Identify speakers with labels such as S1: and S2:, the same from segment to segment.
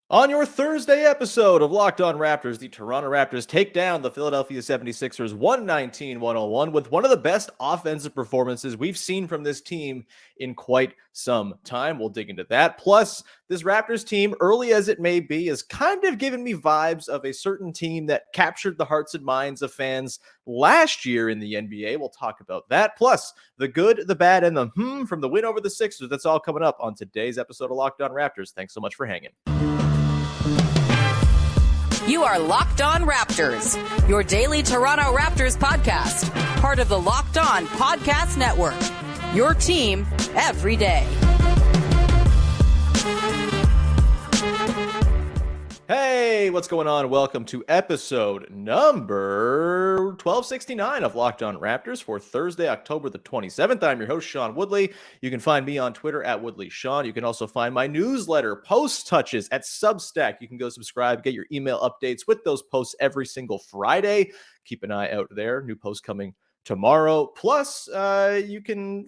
S1: On your Thursday episode of Locked On Raptors, the Toronto Raptors take down the Philadelphia 76ers 119-101 with one of the best offensive performances we've seen from this team in quite some time. We'll dig into that. Plus, this Raptors team, early as it may be, is kind of giving me vibes of a certain team that captured the hearts and minds of fans last year in the NBA. We'll talk about that. Plus, the good, the bad, and the from the win over the Sixers. That's all coming up on today's episode of Locked On Raptors. Thanks so much for hanging.
S2: You are Locked On Raptors, your daily Toronto Raptors podcast, part of the Locked On Podcast Network, your team every day.
S1: Hey, what's going on? Welcome to episode number 1269 of Locked On Raptors for Thursday, October the 27th. I'm your host, Sean Woodley. You can find me on Twitter at WoodleySean. You can also find my newsletter, Post Touches, at Substack. You can go subscribe, get your email updates with those posts every single Friday. Keep an eye out there. New posts coming tomorrow. Plus, you can,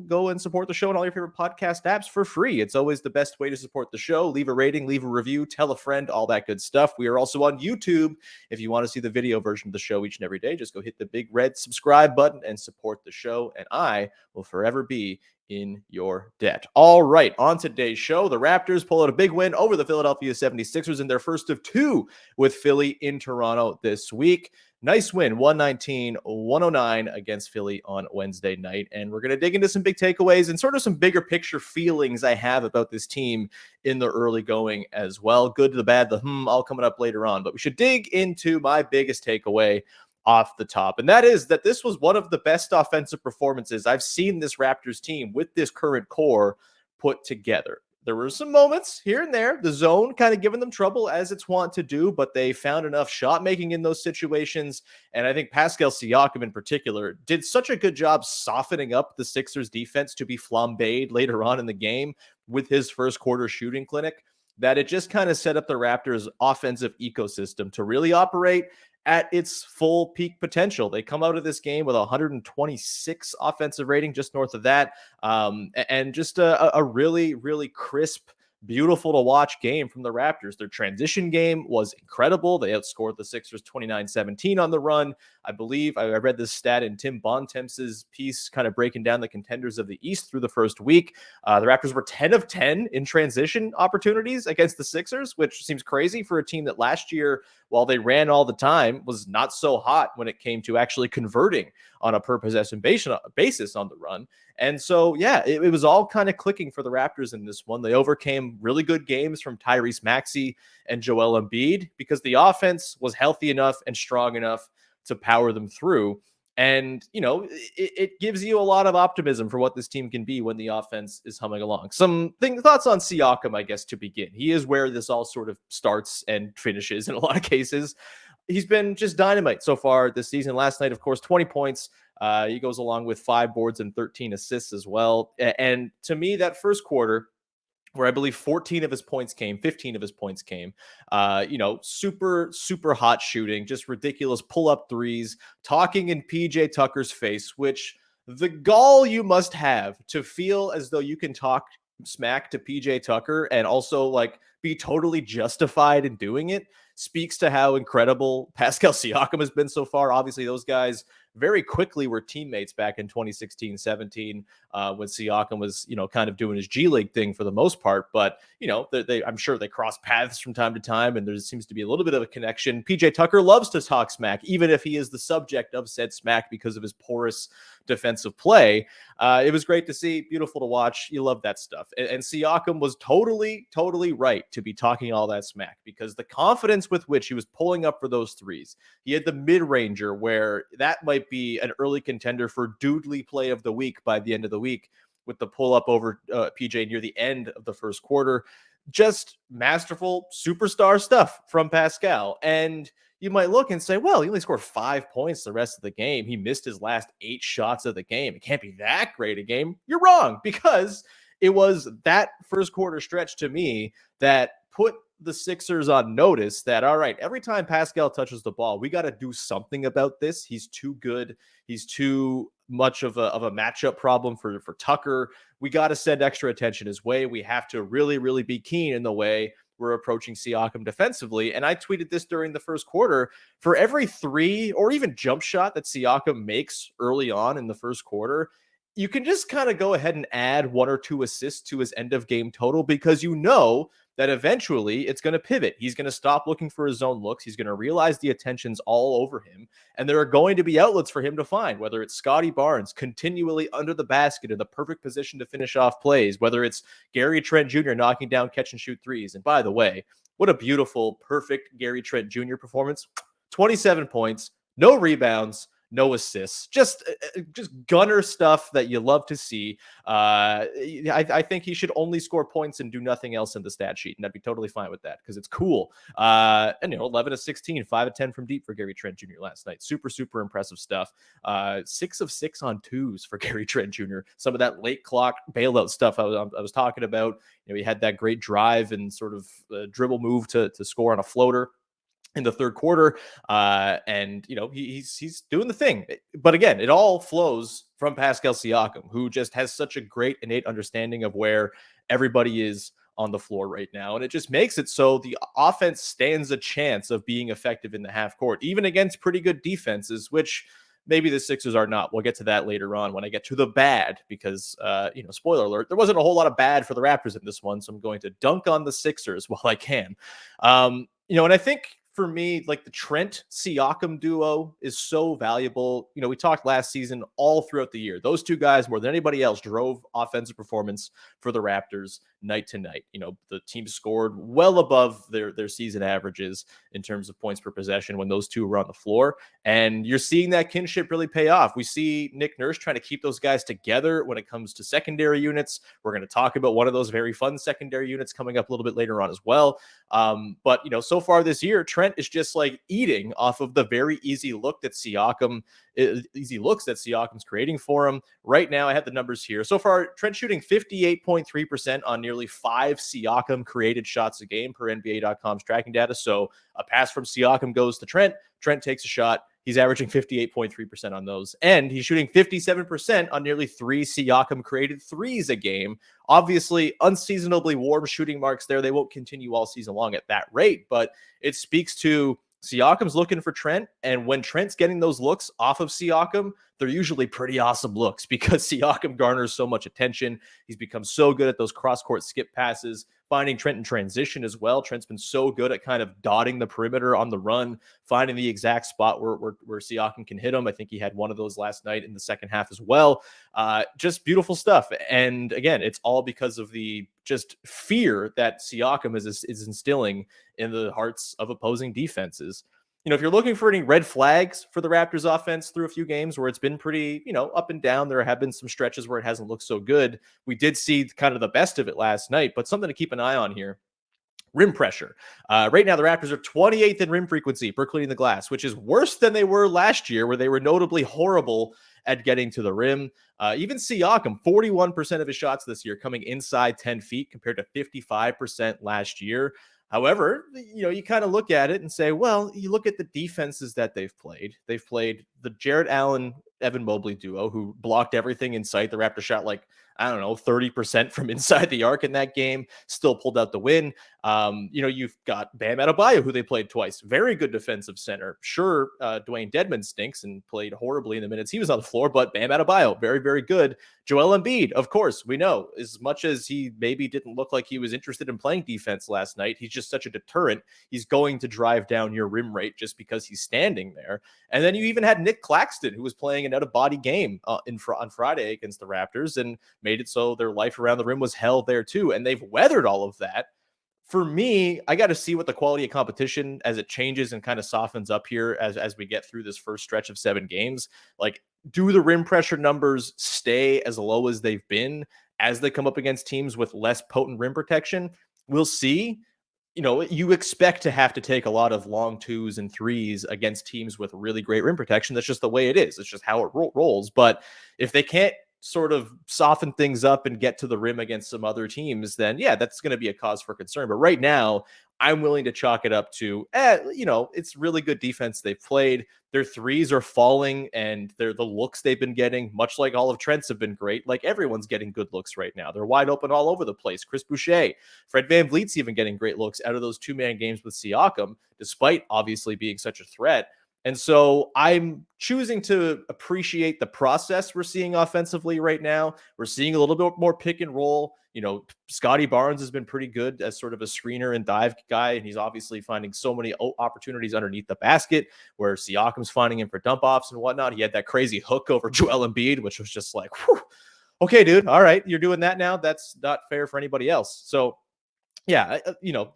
S1: go and support the show on all your favorite podcast apps for free. It's always the best way to support the show. Leave a rating, leave a review, tell a friend, all that good stuff. We are also on YouTube. If you want to see the video version of the show each and every day, just go hit the big red subscribe button and support the show. And I will forever be in your debt. All right, on today's show, the Raptors pull out a big win over the Philadelphia 76ers in their first of two with Philly in Toronto this week. Nice win, 119-109 against Philly on Wednesday night. And we're going to dig into some big takeaways and sort of some bigger picture feelings I have about this team in the early going as well. Good, the bad, the all coming up later on. But we should dig into my biggest takeaway off the top. And that is that this was one of the best offensive performances I've seen this Raptors team with this current core put together. There were some moments here and there, the zone kind of giving them trouble as it's wont to do, but they found enough shot making in those situations. And I think Pascal Siakam in particular did such a good job softening up the Sixers defense to be flambéed later on in the game with his first quarter shooting clinic that it just kind of set up the Raptors offensive ecosystem to really operate at its full peak potential. They come out of this game with 126 offensive rating, just north of that, and just a really, really crisp, beautiful to watch game from the Raptors. Their transition game was incredible. They outscored the Sixers 29-17 on the run. I believe I read this stat in Tim Bontemps' piece, kind of breaking down the contenders of the East through the first week. The Raptors were 10 of 10 in transition opportunities against the Sixers, which seems crazy for a team that last year, while they ran all the time, was not so hot when it came to actually converting on a per possession basis on the run. And so, yeah, it was all kind of clicking for the Raptors in this one. They overcame really good games from Tyrese Maxey and Joel Embiid because the offense was healthy enough and strong enough to power them through. And, it gives you a lot of optimism for what this team can be when the offense is humming along. Thoughts on Siakam, I guess, to begin. He is where this all sort of starts and finishes in a lot of cases. He's been just dynamite so far this season. Last night, of course, 20 points. He goes along with 5 boards and 13 assists as well. And to me, that first quarter, where I believe 15 of his points came, super, super hot shooting, just ridiculous pull-up threes, talking in PJ Tucker's face, which the gall you must have to feel as though you can talk smack to PJ Tucker and also be totally justified in doing it speaks to how incredible Pascal Siakam has been so far. Obviously, those guys very quickly were teammates back in 2016-17 when Siakam was, kind of doing his G League thing for the most part. But, I'm sure they cross paths from time to time, and there seems to be a little bit of a connection. PJ Tucker loves to talk smack, even if he is the subject of said smack because of his porous defensive play. It was great to see, beautiful to watch. You love that stuff. And Siakam was totally, totally right to be talking all that smack because the confidence with which he was pulling up for those threes, he had the mid-ranger where that might be an early contender for Doodley play of the week by the end of the week with the pull up over PJ near the end of the first quarter. Just masterful superstar stuff from Pascal. And you might look and say, well, he only scored 5 points the rest of the game. He missed his last 8 shots of the game. It can't be that great a game. You're wrong, because it was that first quarter stretch to me that put the Sixers on notice that, all right, every time Pascal touches the ball, we got to do something about this. He's too good. He's too much of a matchup problem for Tucker. We got to send extra attention his way. We have to really, really be keen in the way we're approaching Siakam defensively. And I tweeted this during the first quarter. For every 3 or even jump shot that Siakam makes early on in the first quarter, you can just kind of go ahead and add 1 or 2 assists to his end of game total, because you know that eventually it's going to pivot. He's going to stop looking for his own looks. He's going to realize the attention's all over him, and there are going to be outlets for him to find, whether it's Scotty Barnes continually under the basket in the perfect position to finish off plays, whether it's Gary Trent Jr. knocking down catch and shoot threes. And by the way, what a beautiful, perfect Gary Trent Jr. performance. 27 points, no rebounds, no assists, just gunner stuff that you love to see. I think he should only score points and do nothing else in the stat sheet, and I'd be totally fine with that because it's cool. And 11 of 16, 5 of 10 from deep for Gary Trent Jr. last night. Super impressive stuff. 6 of 6 on twos for Gary Trent Jr. Some of that late clock bailout stuff I was talking about. He had that great drive and sort of dribble move to score on a floater in the third quarter. And he's doing the thing. But again, it all flows from Pascal Siakam, who just has such a great innate understanding of where everybody is on the floor right now. And it just makes it so the offense stands a chance of being effective in the half court, even against pretty good defenses, which maybe the Sixers are not. We'll get to that later on when I get to the bad, because, spoiler alert, there wasn't a whole lot of bad for the Raptors in this one. So I'm going to dunk on the Sixers while I can. And I think, for me, like the Trent Siakam duo is so valuable. We talked last season all throughout the year. Those two guys, more than anybody else, drove offensive performance for the Raptors night to night. The team scored well above their season averages in terms of points per possession when those two were on the floor. And you're seeing that kinship really pay off. We see Nick Nurse trying to keep those guys together when it comes to secondary units. We're going to talk about one of those very fun secondary units coming up a little bit later on as well. But so far this year, Trent is just like eating off of the very easy looks that Siakam's creating for him. Right now, I have the numbers here. So far, Trent shooting 58.3% on nearly 5 Siakam created shots a game per NBA.com's tracking data. So a pass from Siakam goes to Trent. Trent takes a shot. He's averaging 58.3% on those. And he's shooting 57% on nearly 3 Siakam created threes a game. Obviously, unseasonably warm shooting marks there. They won't continue all season long at that rate, but it speaks to Siakam's looking for Trent. And when Trent's getting those looks off of Siakam, they're usually pretty awesome looks because Siakam garners so much attention. He's become so good at those cross-court skip passes, finding Trent in transition as well. Trent's been so good at kind of dotting the perimeter on the run, finding the exact spot where Siakam can hit him. I think he had one of those last night in the second half as well. Just beautiful stuff. And again, it's all because of the just fear that Siakam is instilling in the hearts of opposing defenses. If you're looking for any red flags for the Raptors offense through a few games where it's been pretty, up and down, there have been some stretches where it hasn't looked so good. We did see kind of the best of it last night, but something to keep an eye on here. Rim pressure. Right now, the Raptors are 28th in rim frequency per cleaning the glass, which is worse than they were last year, where they were notably horrible at getting to the rim. Even Siakam, 41% of his shots this year coming inside 10 feet compared to 55% last year. However, you kind of look at it and say, well, you look at the defenses that they've played. They've played the Jarrett Allen, Evan Mobley duo, who blocked everything in sight. The Raptors shot 30% from inside the arc in that game, still pulled out the win. You've got Bam Adebayo, who they played twice. Very good defensive center. Sure, Dwayne Dedmon stinks and played horribly in the minutes he was on the floor, but Bam Adebayo, very, very good. Joel Embiid, of course, we know, as much as he maybe didn't look like he was interested in playing defense last night, he's just such a deterrent. He's going to drive down your rim rate just because he's standing there. And then you even had Nick Claxton, who was playing an out-of-body game on Friday against the Raptors and made it so their life around the rim was hell there too. And they've weathered all of that. For me, I got to see what the quality of competition as it changes and kind of softens up here as we get through this first stretch of 7 games. Like, do the rim pressure numbers stay as low as they've been as they come up against teams with less potent rim protection? We'll see. You expect to have to take a lot of long 2s and 3s against teams with really great rim protection. That's just the way it is. It's just how it rolls. But if they can't sort of soften things up and get to the rim against some other teams, then yeah, that's going to be a cause for concern. But right now, I'm willing to chalk it up to, it's really good defense they've played. Their threes are falling, and the looks they've been getting, much like all of Trent's, have been great. Like, everyone's getting good looks right now. They're wide open all over the place. Chris Boucher, Fred VanVleet's even getting great looks out of those two-man games with Siakam, despite obviously being such a threat. And so I'm choosing to appreciate the process we're seeing offensively right now. We're seeing a little bit more pick and roll. Scotty Barnes has been pretty good as sort of a screener and dive guy, and he's obviously finding so many opportunities underneath the basket where Siakam's finding him for dump offs and whatnot. He had that crazy hook over Joel Embiid, which was just like, whew, okay, dude, all right, you're doing that now. That's not fair for anybody else. So yeah,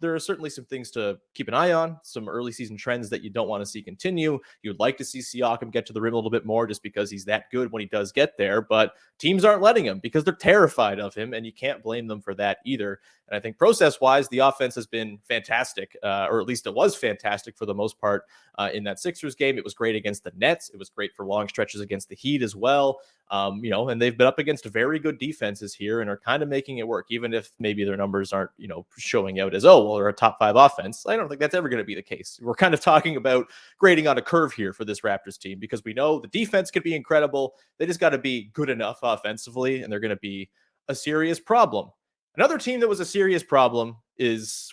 S1: there are certainly some things to keep an eye on, some early season trends that you don't want to see continue. You'd like to see Siakam get to the rim a little bit more just because he's that good when he does get there, but teams aren't letting him because they're terrified of him, and you can't blame them for that either. And I think process-wise, the offense has been fantastic, or at least it was fantastic for the most part in that Sixers game. It was great against the Nets. It was great for long stretches against the Heat as well. And they've been up against very good defenses here and are kind of making it work, even if maybe their numbers aren't, showing out as, they're a top 5 offense. I don't think that's ever going to be the case. We're kind of talking about grading on a curve here for this Raptors team because we know the defense could be incredible. They just got to be good enough offensively, and they're going to be a serious problem. Another team that was a serious problem was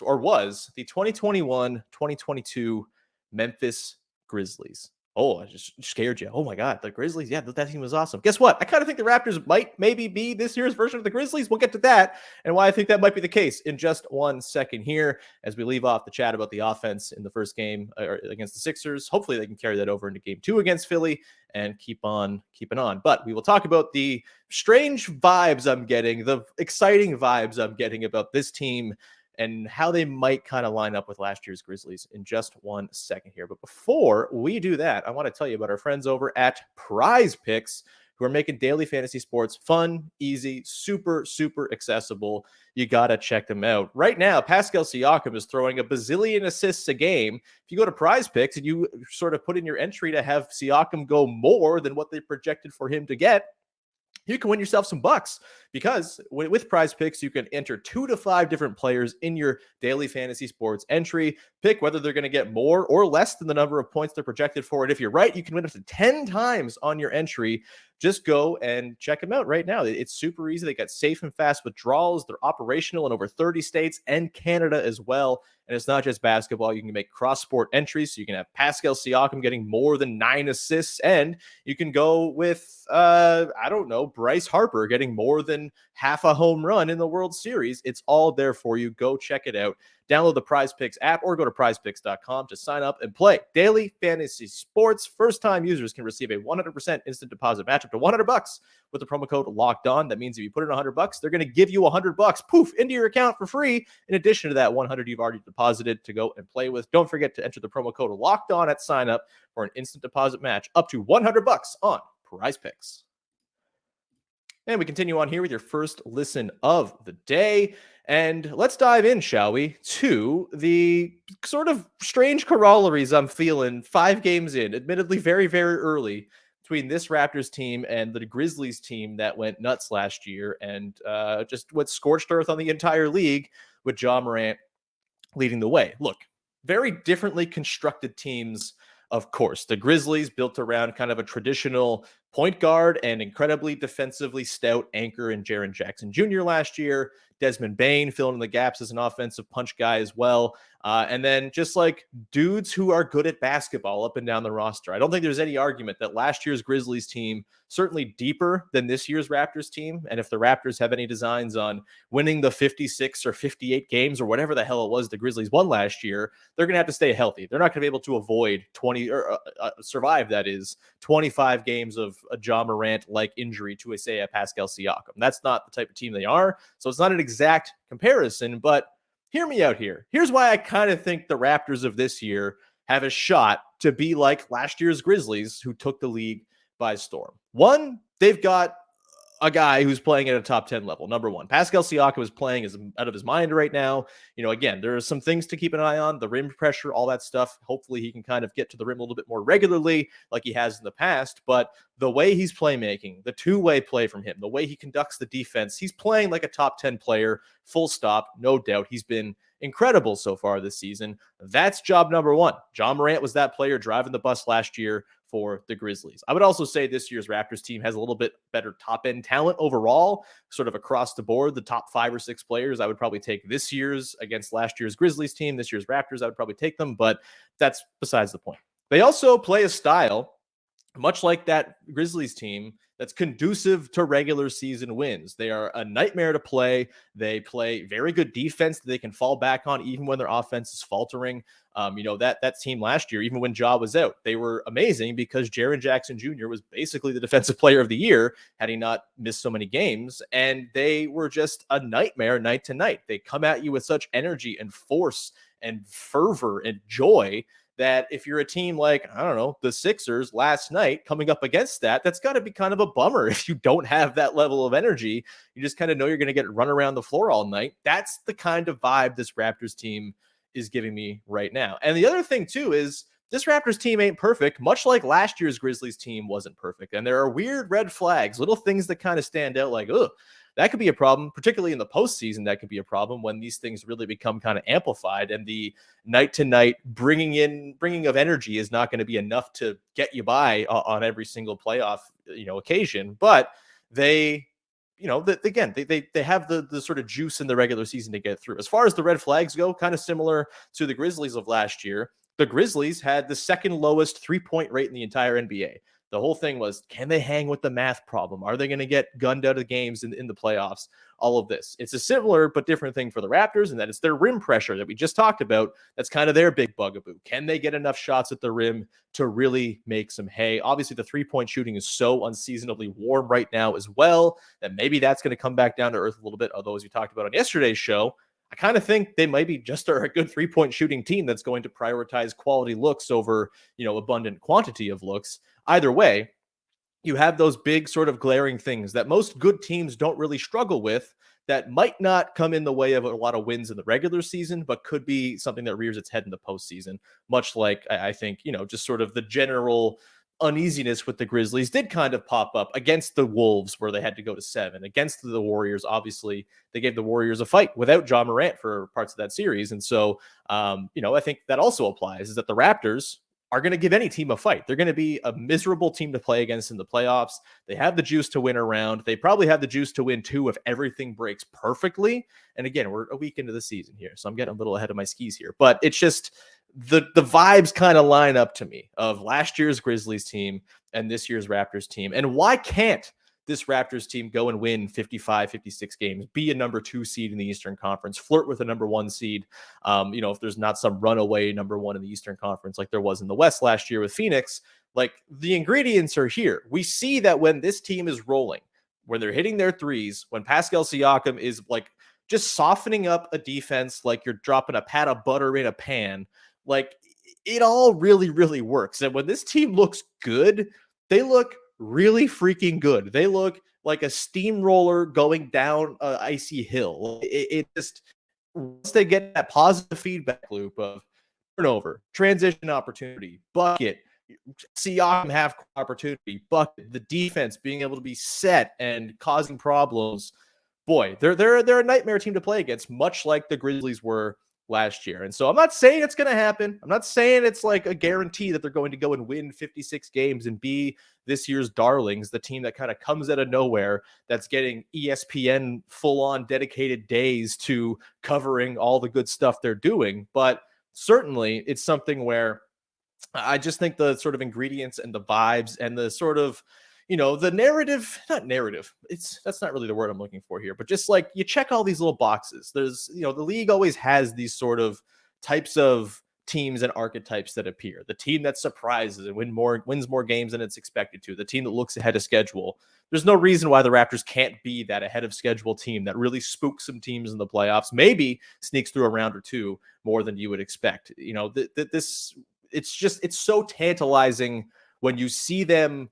S1: the 2021-2022 Memphis Grizzlies. Oh, I just scared you. Oh my God, the Grizzlies. Yeah, that team was awesome. Guess what? I kind of think the Raptors might maybe be this year's version of the Grizzlies. We'll get to that and why I think that might be the case in just 1 second here as we leave off the chat about the offense in the first game against the Sixers. Hopefully they can carry that over into game 2 against Philly and keep on keeping on. But we will talk about the strange vibes I'm getting, the exciting vibes I'm getting about this team and how they might kind of line up with last year's Grizzlies in just 1 second here. But before we do that, I want to tell you about our friends over at Prize Picks, who are making daily fantasy sports fun, easy, super, super accessible. You got to check them out. Right now, Pascal Siakam is throwing a bazillion assists a game. If you go to Prize Picks and you sort of put in your entry to have Siakam go more than what they projected for him to get, you can win yourself some bucks because with Prize Picks, you can enter 2 to 5 different players in your daily fantasy sports entry. Pick whether they're going to get more or less than the number of points they're projected for. And if you're right, you can win up to 10 times on your entry. Just go and check them out right now. It's super easy. They got safe and fast withdrawals. They're operational in over 30 states and Canada as well. And it's not just basketball. You can make cross-sport entries. So you can have Pascal Siakam getting more than 9 assists. And you can go with, Bryce Harper getting more than half a home run in the World Series. It's all there for you. Go check it out. Download the Prize Picks app or go to prizepicks.com to sign up and play daily fantasy sports. First-time users can receive a 100% instant deposit match up to $100 with the promo code Locked On. That means if you put in $100, they're going to give you $100, poof, into your account for free. In addition to that $100 you've already deposited to go and play with. Don't forget to enter the promo code Locked On at sign up for an instant deposit match up to $100 on Prize Picks. And we continue on here with your first listen of the day. And let's dive in, shall we, to the sort of strange corollaries I'm feeling 5 games in, admittedly very, very early, between this Raptors team and the Grizzlies team that went nuts last year and just went scorched earth on the entire league with Ja Morant leading the way. Look, very differently constructed teams, of course. The Grizzlies built around kind of a traditional point guard and incredibly defensively stout anchor in Jaren Jackson Jr. last year. Desmond Bane filling in the gaps as an offensive punch guy as well. And then just like dudes who are good at basketball up and down the roster. I don't think there's any argument that last year's Grizzlies team certainly deeper than this year's Raptors team. And if the Raptors have any designs on winning the 56 or 58 games or whatever the hell it was the Grizzlies won last year, they're going to have to stay healthy. They're not going to be able to avoid survive, that is, 25 games of a Ja Morant-like injury to, a Pascal Siakam. That's not the type of team they are. So it's not an exact comparison, but hear me out here. Here's why I kind of think the Raptors of this year have a shot to be like last year's Grizzlies, who took the league by storm. One, they've got a guy who's playing at a top 10 level. Number one, Pascal Siakam is playing out of his mind right now. Again, there are some things to keep an eye on, the rim pressure, all that stuff. Hopefully he can kind of get to the rim a little bit more regularly like he has in the past. But the way he's playmaking, the two-way play from him, the way he conducts the defense, he's playing like a top 10 player, full stop, no doubt. He's been incredible so far this season. That's job number one. Ja Morant was that player driving the bus last year for the Grizzlies. I would also say this year's Raptors team has a little bit better top-end talent overall, sort of across the board. The top 5 or 6 players, I would probably take this year's against last year's Grizzlies team. This year's Raptors, I would probably take them, but that's besides the point. They also play a style, much like that Grizzlies team, that's conducive to regular season wins. They are a nightmare to play. They play very good defense that they can fall back on even when their offense is faltering. That team last year, even when Ja was out, they were amazing because Jaren Jackson Jr. was basically the defensive player of the year had he not missed so many games. And they were just a nightmare night to night. They come at you with such energy and force and fervor and joy that if you're a team like, I don't know, the Sixers last night coming up against that's got to be kind of a bummer if you don't have that level of energy. You just kind of know you're going to get run around the floor all night. That's the kind of vibe this Raptors team is giving me right now. And the other thing, too, is this Raptors team ain't perfect, much like last year's Grizzlies team wasn't perfect. And there are weird red flags, little things that kind of stand out like, ugh, that could be a problem, particularly in the postseason. That could be a problem when these things really become kind of amplified and the night to night bringing of energy is not going to be enough to get you by on every single playoff, occasion. But they have the sort of juice in the regular season to get through. As far as the red flags go, kind of similar to the Grizzlies of last year. The Grizzlies had the second lowest 3-point rate in the entire NBA. The whole thing was, can they hang with the math problem? Are they going to get gunned out of games in the playoffs? All of this. It's a similar but different thing for the Raptors, and that it's their rim pressure that we just talked about. That's kind of their big bugaboo. Can they get enough shots at the rim to really make some hay? Obviously, the three-point shooting is so unseasonably warm right now as well that maybe that's going to come back down to earth a little bit. Although, as we talked about on yesterday's show, I kind of think they might be just a good three-point shooting team that's going to prioritize quality looks over, abundant quantity of looks. Either way, you have those big sort of glaring things that most good teams don't really struggle with that might not come in the way of a lot of wins in the regular season, but could be something that rears its head in the postseason, much like I think, just sort of the general uneasiness with the Grizzlies did kind of pop up against the Wolves where they had to go to 7, against the Warriors. Obviously, they gave the Warriors a fight without Ja Morant for parts of that series. And so, I think that also applies is that the Raptors are going to give any team a fight. They're going to be a miserable team to play against in the playoffs. They have the juice to win a round. They probably have the juice to win 2 if everything breaks perfectly. And again, we're a week into the season here, so I'm getting a little ahead of my skis here. But it's just the vibes kind of line up to me of last year's Grizzlies team and this year's Raptors team. And why can't this Raptors team go and win 55, 56 games, be a number 2 seed in the Eastern Conference, flirt with a number 1 seed, if there's not some runaway number 1 in the Eastern Conference like there was in the West last year with Phoenix. Like, the ingredients are here. We see that when this team is rolling, when they're hitting their threes, when Pascal Siakam is like just softening up a defense like you're dropping a pat of butter in a pan, like it all really, really works. And when this team looks good, they look really freaking good. They look like a steamroller going down an icy hill. It just, once they get that positive feedback loop of turnover, transition opportunity, bucket, Siakam half opportunity, bucket, the defense being able to be set and causing problems, boy, they're a nightmare team to play against, much like the Grizzlies were last year. And so I'm not saying it's going to happen. I'm not saying it's like a guarantee that they're going to go and win 56 games and be this year's darlings, the team that kind of comes out of nowhere, that's getting ESPN full-on dedicated days to covering all the good stuff they're doing. But certainly it's something where I just think the sort of ingredients and the vibes and the sort of, the narrative, that's not really the word I'm looking for here, but just like you check all these little boxes. There's, the league always has these sort of types of teams and archetypes that appear. The team that surprises and wins more games than it's expected to. The team that looks ahead of schedule. There's no reason why the Raptors can't be that ahead of schedule team that really spooks some teams in the playoffs, maybe sneaks through a round or 2 more than you would expect. It's so tantalizing when you see them,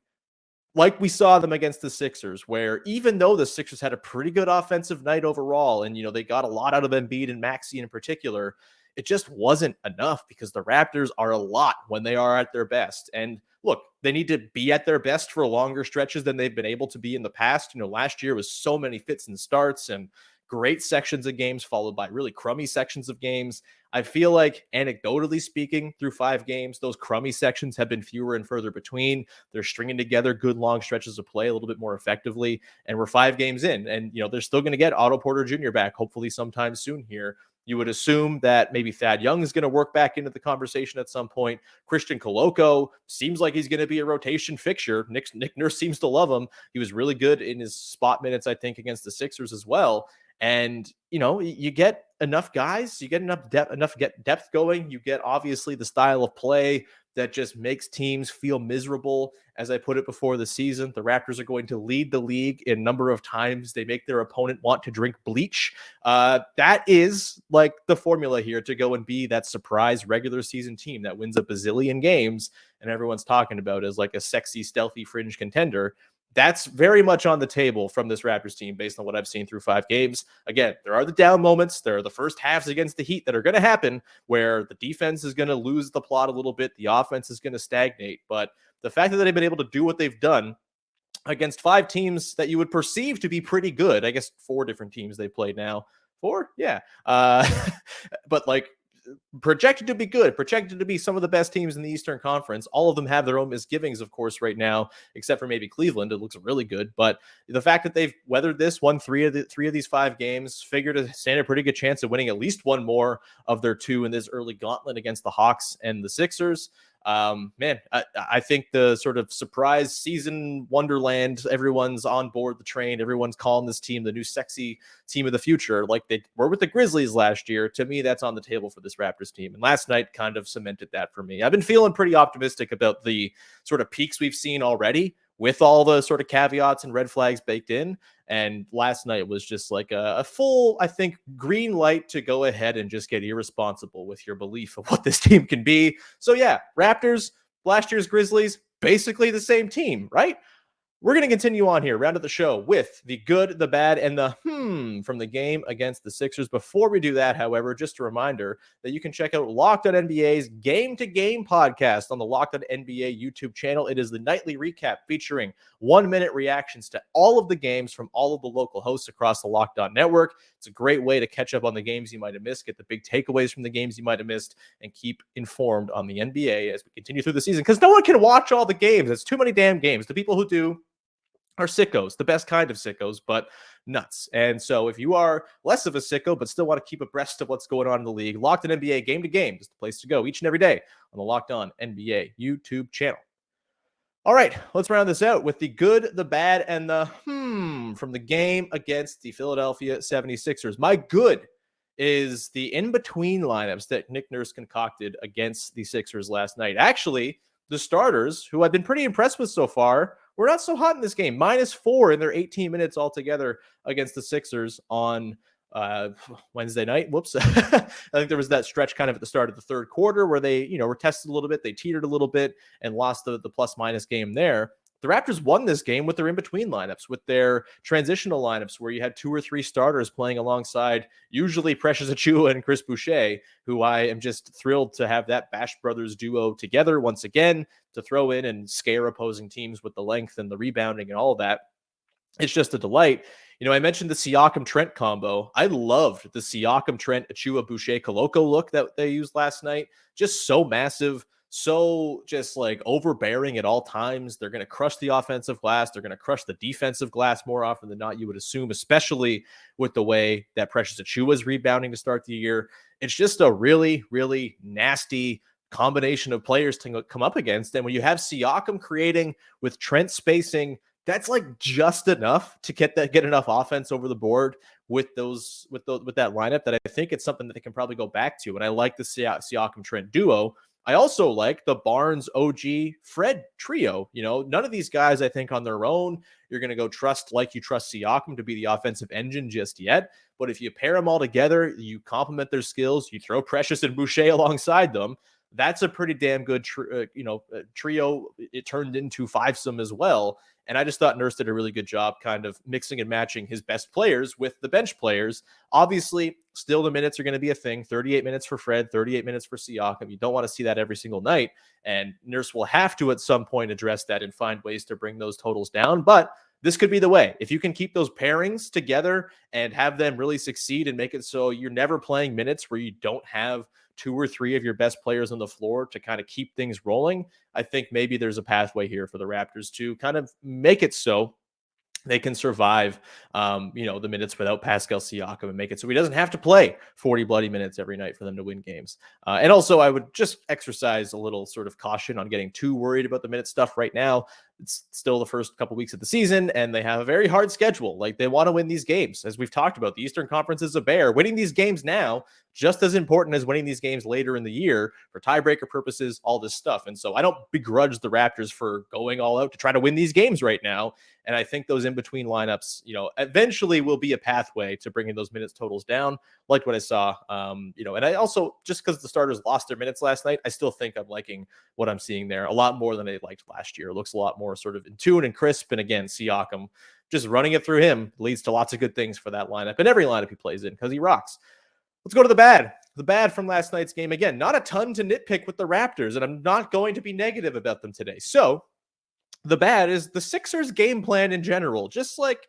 S1: like we saw them against the Sixers, where even though the Sixers had a pretty good offensive night overall, and, they got a lot out of Embiid and Maxey in particular, it just wasn't enough because the Raptors are a lot when they are at their best. And look, they need to be at their best for longer stretches than they've been able to be in the past. Last year was so many fits and starts and great sections of games followed by really crummy sections of games. I feel like, anecdotally speaking, through 5 games, those crummy sections have been fewer and further between. They're stringing together good long stretches of play a little bit more effectively. And we're 5 games in, and they're still going to get Otto Porter Jr. back, hopefully sometime soon here. You would assume that maybe Thad Young is going to work back into the conversation at some point. Christian Koloko seems like he's going to be a rotation fixture. Nick Nurse seems to love him. He was really good in his spot minutes, I think, against the Sixers as well. And, you get enough guys, you get enough depth going. You get, obviously, the style of play that just makes teams feel miserable. As I put it before the season, the Raptors are going to lead the league in number of times they make their opponent want to drink bleach. That is like the formula here to go and be that surprise regular season team that wins a bazillion games and everyone's talking about as like a sexy, stealthy fringe contender. That's very much on the table from this Raptors team based on what I've seen through 5 games. Again, there are the down moments. There are the first halves against the Heat that are going to happen where the defense is going to lose the plot a little bit. The offense is going to stagnate. But the fact that they've been able to do what they've done against 5 teams that you would perceive to be pretty good, I guess 4 different teams they played now. 4? Yeah. But like, projected to be good, projected to be some of the best teams in the Eastern Conference. All of them have their own misgivings, of course, right now, except for maybe Cleveland. It looks really good. But the fact that they've weathered this, won 3 of these 5 games, figured to stand a pretty good chance of winning at least one more of their 2 in this early gauntlet against the Hawks and the Sixers. I think the sort of surprise season wonderland, everyone's on board the train. Everyone's calling this team the new sexy team of the future, like they were with the Grizzlies last year. To me, that's on the table for this Raptors team. And last night kind of cemented that for me. I've been feeling pretty optimistic about the sort of peaks we've seen already, with all the sort of caveats and red flags baked in. And last night was just like a full, I think, green light to go ahead and just get irresponsible with your belief of what this team can be. So yeah, Raptors, last year's Grizzlies, basically the same team, right? We're going to continue on here, round of the show, with the good, the bad, and the from the game against the Sixers. Before we do that, however, just a reminder that you can check out Locked On NBA's Game to Game podcast on the Locked On NBA YouTube channel. It is the nightly recap featuring 1-minute reactions to all of the games from all of the local hosts across the Locked On network. It's a great way to catch up on the games you might have missed, get the big takeaways from the games you might have missed, and keep informed on the NBA as we continue through the season, because no one can watch all the games. It's too many damn games. The people who do are sickos, the best kind of sickos, but nuts. And so if you are less of a sicko, but still want to keep abreast of what's going on in the league, Locked On NBA Game to Game is the place to go each and every day on the Locked On NBA YouTube channel. All right, let's round this out with the good, the bad, and the from the game against the Philadelphia 76ers. My good is the in-between lineups that Nick Nurse concocted against the Sixers last night. Actually, the starters, who I've been pretty impressed with so far, were not so hot in this game. -4 in their 18 minutes altogether against the Sixers on Wednesday night. Whoops. I think there was that stretch kind of at the start of the third quarter where they, were tested a little bit. They teetered a little bit and lost the plus-minus game there. The Raptors won this game with their in-between lineups, with their transitional lineups where you had 2 or 3 starters playing alongside usually Precious Achiuwa and Chris Boucher, who I am just thrilled to have that Bash Brothers duo together once again to throw in and scare opposing teams with the length and the rebounding and all of that. It's just a delight. I mentioned the Siakam-Trent combo. I loved the Siakam-Trent, Achiuwa, Boucher, Koloko look that they used last night. Just so massive, so just like overbearing at all times. They're going to crush the offensive glass. They're going to crush the defensive glass more often than not, you would assume, especially with the way that Precious Achiuwa is rebounding to start the year. It's just a really, really nasty combination of players to come up against. And when you have Siakam creating with Trent spacing, that's like just enough to get enough offense over the board with that lineup that I think it's something that they can probably go back to. And I like the Siakam Trent duo. I also like the Barnes, OG, Fred trio. None of these guys, I think, on their own, you're going to go trust like you trust Siakam to be the offensive engine just yet. But if you pair them all together, you complement their skills, you throw Precious and Boucher alongside them, that's a pretty damn good trio. It turned into fivesome as well. And I just thought Nurse did a really good job kind of mixing and matching his best players with the bench players. Obviously, still the minutes are going to be a thing. 38 minutes for Fred, 38 minutes for Siakam. You don't want to see that every single night. And Nurse will have to at some point address that and find ways to bring those totals down. But this could be the way. If you can keep those pairings together and have them really succeed and make it so you're never playing minutes where you don't have 2 or 3 of your best players on the floor to kind of keep things rolling, I think maybe there's a pathway here for the Raptors to kind of make it so they can survive, the minutes without Pascal Siakam and make it so he doesn't have to play 40 bloody minutes every night for them to win games. And also, I would just exercise a little sort of caution on getting too worried about the minute stuff right now. It's still the first couple weeks of the season, and they have a very hard schedule. Like, they want to win these games. As we've talked about, the Eastern Conference is a bear. Winning these games now, just as important as winning these games later in the year for tiebreaker purposes, all this stuff. And so I don't begrudge the Raptors for going all out to try to win these games right now. And I think those in-between lineups, eventually will be a pathway to bringing those minutes totals down, like what I saw. And I also, just because the starters lost their minutes last night, I still think I'm liking what I'm seeing there a lot more than I liked last year. It looks a lot more sort of in tune and crisp. And again, Siakam, just running it through him leads to lots of good things for that lineup and every lineup he plays in because he rocks. Let's go to the bad. The bad from last night's game. Again, not a ton to nitpick with the Raptors, and I'm not going to be negative about them today. So the bad is the Sixers game plan in general. Just like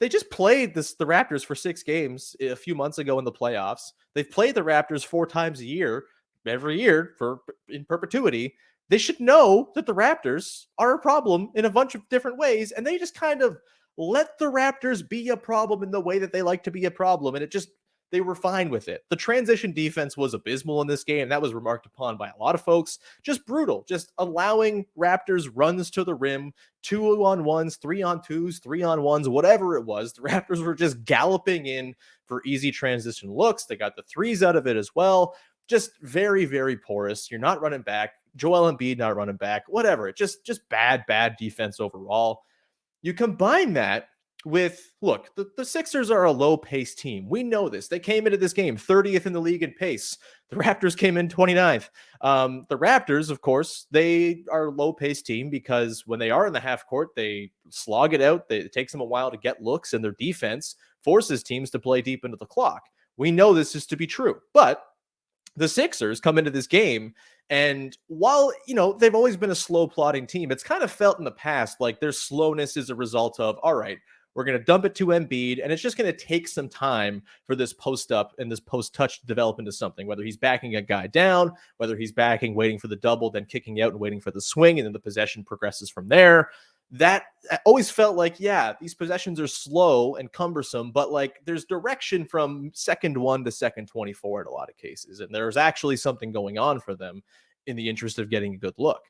S1: they just played the Raptors for 6 games a few months ago in the playoffs. They've played the Raptors 4 times a year, every year in perpetuity. They should know that the Raptors are a problem in a bunch of different ways, and they just kind of let the Raptors be a problem in the way that they like to be a problem, and they were fine with it. The transition defense was abysmal in this game. That was remarked upon by a lot of folks. Just brutal. Just allowing Raptors runs to the rim, 2-on-1s, 3-on-2s, 3-on-1s, whatever it was. The Raptors were just galloping in for easy transition looks. They got the threes out of it as well. Just very, very porous. You're not running back. Joel Embiid not running back. Whatever. Just bad defense overall. You combine that with, look, the Sixers are a low-pace team. We know this. They came into this game 30th in the league in pace. The Raptors came in 29th. The Raptors, of course, they are a low-pace team because when they are in the half court, they slog it out. It takes them a while to get looks, and their defense forces teams to play deep into the clock. We know this is to be true, but the Sixers come into this game, and while, they've always been a slow plodding team, it's kind of felt in the past like their slowness is a result of, all right, we're going to dump it to Embiid, and it's just going to take some time for this post up and this post touch to develop into something, whether he's backing a guy down, whether he's backing, waiting for the double, then kicking out and waiting for the swing, and then the possession progresses from there. That always felt like, yeah, these possessions are slow and cumbersome, but like there's direction from second 1 to second 24 in a lot of cases. And there's actually something going on for them in the interest of getting a good look.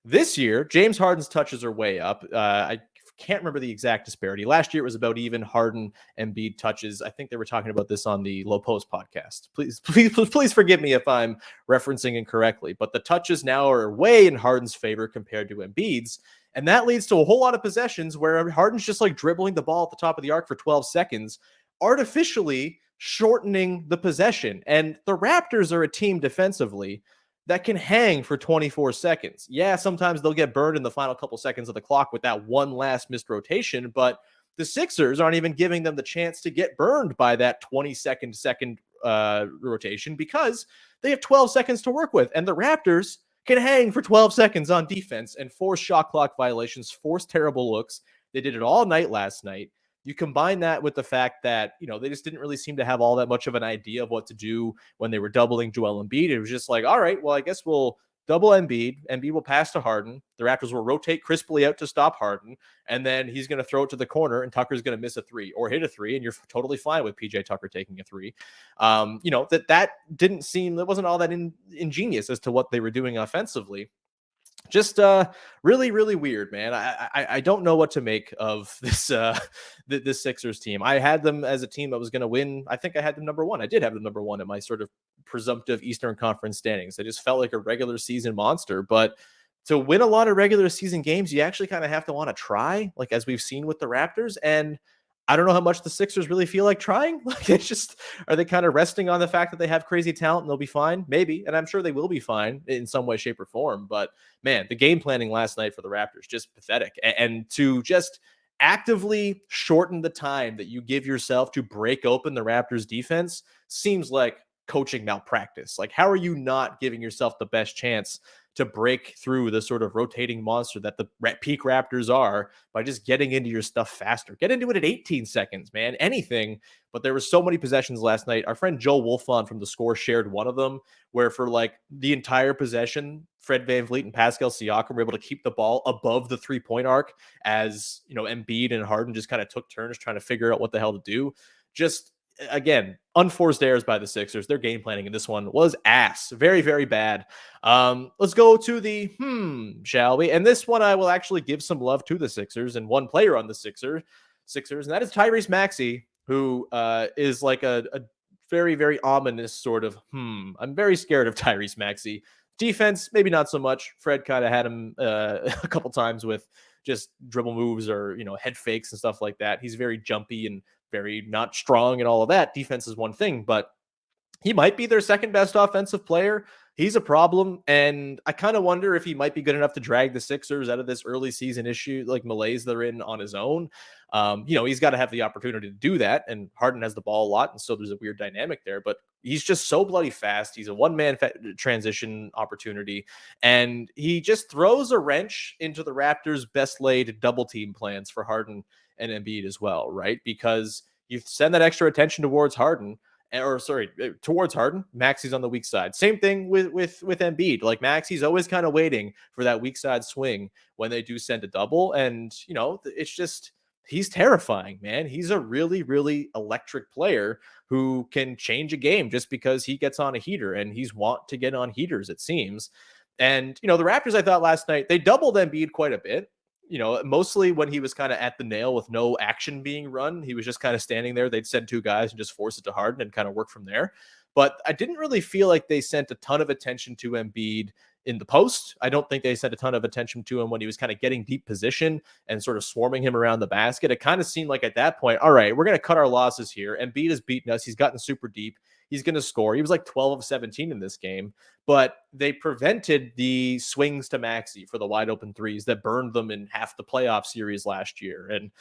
S1: This year, James Harden's touches are way up. I can't remember the exact disparity. Last year it was about even. Harden and Embiid touches. I think they were talking about this on the Low Post podcast. Please forgive me if I'm referencing incorrectly, but the touches now are way in Harden's favor compared to Embiid's. And that leads to a whole lot of possessions where Harden's just like dribbling the ball at the top of the arc for 12 seconds, artificially shortening the possession. And the Raptors are a team defensively that can hang for 24 seconds. Yeah, sometimes they'll get burned in the final couple seconds of the clock with that one last missed rotation, but the Sixers aren't even giving them the chance to get burned by that 22nd rotation because they have 12 seconds to work with. And the Raptors can hang for 12 seconds on defense and force shot clock violations, force terrible looks. They did it all night last night. You combine that with the fact that, they just didn't really seem to have all that much of an idea of what to do when they were doubling Joel Embiid. It was just like, all right, well, I guess we'll double Embiid. Embiid will pass to Harden. The Raptors will rotate crisply out to stop Harden. And then he's going to throw it to the corner and Tucker's going to miss a 3 or hit a 3. And you're totally fine with PJ Tucker taking a 3. That didn't seem, that wasn't all that ingenious as to what they were doing offensively. Just really, really weird, man. I don't know what to make of this this Sixers team. I had them as a team that was going to win. I think I had them number 1. I did have them number 1 in my sort of presumptive Eastern Conference standings. I just felt like a regular season monster. But to win a lot of regular season games, you actually kind of have to want to try, like as we've seen with the Raptors. And I don't know how much the Sixers really feel like trying. Like, it's just, are they kind of resting on the fact that they have crazy talent and they'll be fine? Maybe. And I'm sure they will be fine in some way, shape, or form. But man, the game planning last night for the Raptors, just pathetic. And to just actively shorten the time that you give yourself to break open the Raptors defense seems like coaching malpractice. Like, how are you not giving yourself the best chance to break through the sort of rotating monster that the peak Raptors are by just getting into your stuff faster? Get into it at 18 seconds, man. Anything. But there were so many possessions last night. Our friend Joe Wolfon from The Score shared one of them where for like the entire possession, Fred VanVleet and Pascal Siakam were able to keep the ball above the 3-point arc as, Embiid and Harden just kind of took turns trying to figure out what the hell to do. Just, again, unforced errors by the Sixers. Their game planning in this one was ass. Very, very bad. Let's go to the shall we? And this one I will actually give some love to the Sixers and one player on the Sixers, and that is Tyrese Maxey, who is like a very, very ominous sort of I'm very scared of Tyrese Maxey. Defense, maybe not so much. Fred kind of had him a couple times with just dribble moves or, head fakes and stuff like that. He's very jumpy and very not strong and all of that. Defense is one thing, but he might be their second best offensive player. He's a problem, and I kind of wonder if he might be good enough to drag the Sixers out of this early season issue, like malaise they're in on his own. He's got to have the opportunity to do that, and Harden has the ball a lot, and so there's a weird dynamic there, but he's just so bloody fast. He's a one-man transition opportunity, and he just throws a wrench into the Raptors' best-laid double-team plans for Harden and Embiid as well, right? Because you send that extra attention towards Harden, towards Harden. Maxey's on the weak side. Same thing with Embiid. Like, Maxey's always kind of waiting for that weak side swing when they do send a double. And, it's just, he's terrifying, man. He's a really, really electric player who can change a game just because he gets on a heater, and he's want to get on heaters, it seems. And, the Raptors, I thought last night, they doubled Embiid quite a bit. Mostly when he was kind of at the nail with no action being run. He was just kind of standing there. They'd send two guys and just force it to Harden and kind of work from there. But I didn't really feel like they sent a ton of attention to Embiid in the post. I don't think they sent a ton of attention to him when he was kind of getting deep position and sort of swarming him around the basket. It kind of seemed like at that point, all right, we're going to cut our losses here. Embiid has beaten us. He's gotten super deep. He's going to score. He was like 12 of 17 in this game, but they prevented the swings to Maxey for the wide open threes that burned them in half the playoff series last year. And,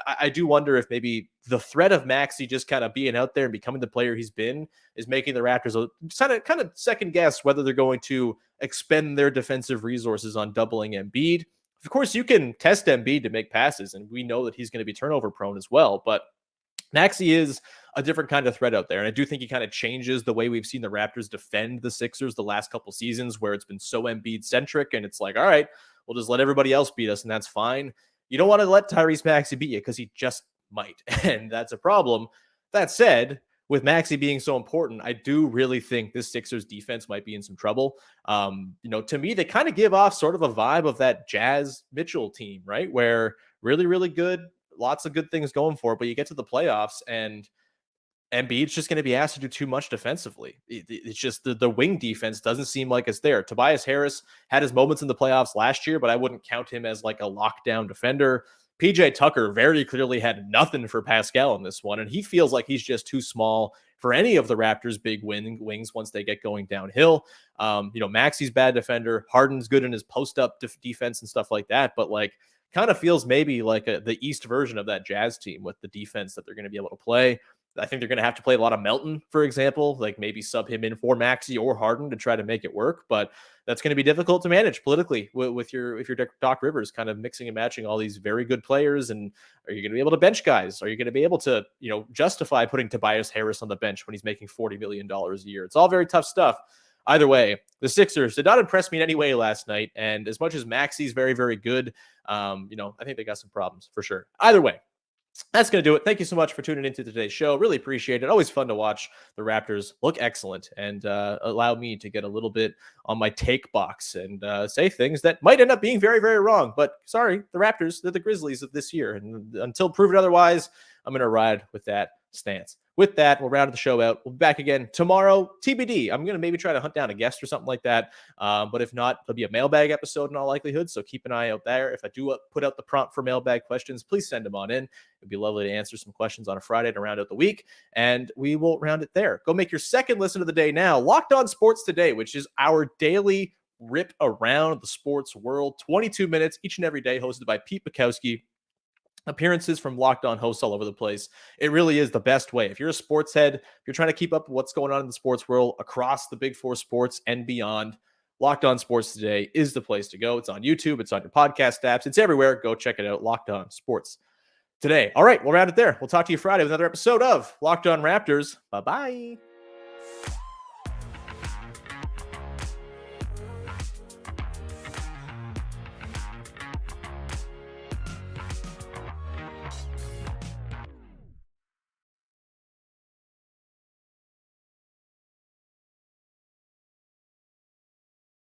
S1: I do wonder if maybe the threat of Maxey just kind of being out there and becoming the player he's been is making the Raptors kind of second guess whether they're going to expend their defensive resources on doubling Embiid. Of course, you can test Embiid to make passes, and we know that he's going to be turnover prone as well, but Maxey is a different kind of threat out there. And I do think he kind of changes the way we've seen the Raptors defend the Sixers the last couple seasons, where it's been so Embiid centric. And it's like, all right, we'll just let everybody else beat us, and that's fine. You don't want to let Tyrese Maxey beat you because he just might. And that's a problem. That said, with Maxey being so important, I do really think this Sixers defense might be in some trouble. To me, they kind of give off sort of a vibe of that Jazz Mitchell team, right? Where really, really good, lots of good things going for it, but you get to the playoffs and Embiid's just going to be asked to do too much defensively. It's just the wing defense doesn't seem like it's there. Tobias Harris had his moments in the playoffs last year, but I wouldn't count him as like a lockdown defender. PJ Tucker very clearly had nothing for Pascal in this one, and he feels like he's just too small for any of the Raptors' big wings once they get going downhill. Maxey's bad defender. Harden's good in his post-up defense and stuff like that, but like kind of feels maybe like the East version of that Jazz team with the defense that they're going to be able to play. I think they're going to have to play a lot of Melton, for example, like maybe sub him in for Maxey or Harden to try to make it work. But that's going to be difficult to manage politically with your Doc Rivers kind of mixing and matching all these very good players. And are you going to be able to bench guys? Are you going to be able to, justify putting Tobias Harris on the bench when he's making $40 million a year? It's all very tough stuff. Either way, the Sixers did not impress me in any way last night. And as much as Maxey's very, very good, I think they got some problems for sure. Either way, that's going to do it. Thank you so much for tuning into today's show. Really appreciate it. Always fun to watch the Raptors look excellent and allow me to get a little bit on my take box and say things that might end up being very, very wrong. But sorry, the Raptors, they're the Grizzlies of this year. And until proven otherwise, I'm going to ride with that stance. With that, we'll round the show out. We'll be back again tomorrow. TBD. I'm going to maybe try to hunt down a guest or something like that. But if not, there'll be a mailbag episode in all likelihood. So keep an eye out there. If I do put out the prompt for mailbag questions, please send them on in. It'd be lovely to answer some questions on a Friday to round out the week. And we will round it there. Go make your second listen of the day now. Locked On Sports Today, which is our daily rip around the sports world. 22 minutes each and every day, hosted by Pete Bukowski appearances from Locked On hosts all over the place. It really is the best way. If you're a sports head, if you're trying to keep up with what's going on in the sports world across the big four sports and beyond, Locked On Sports Today is the place to go. It's on YouTube. It's on your podcast apps. It's everywhere. Go check it out. Locked On Sports Today. All right, we'll round it there. We'll talk to you Friday with another episode of Locked On Raptors. Bye-bye.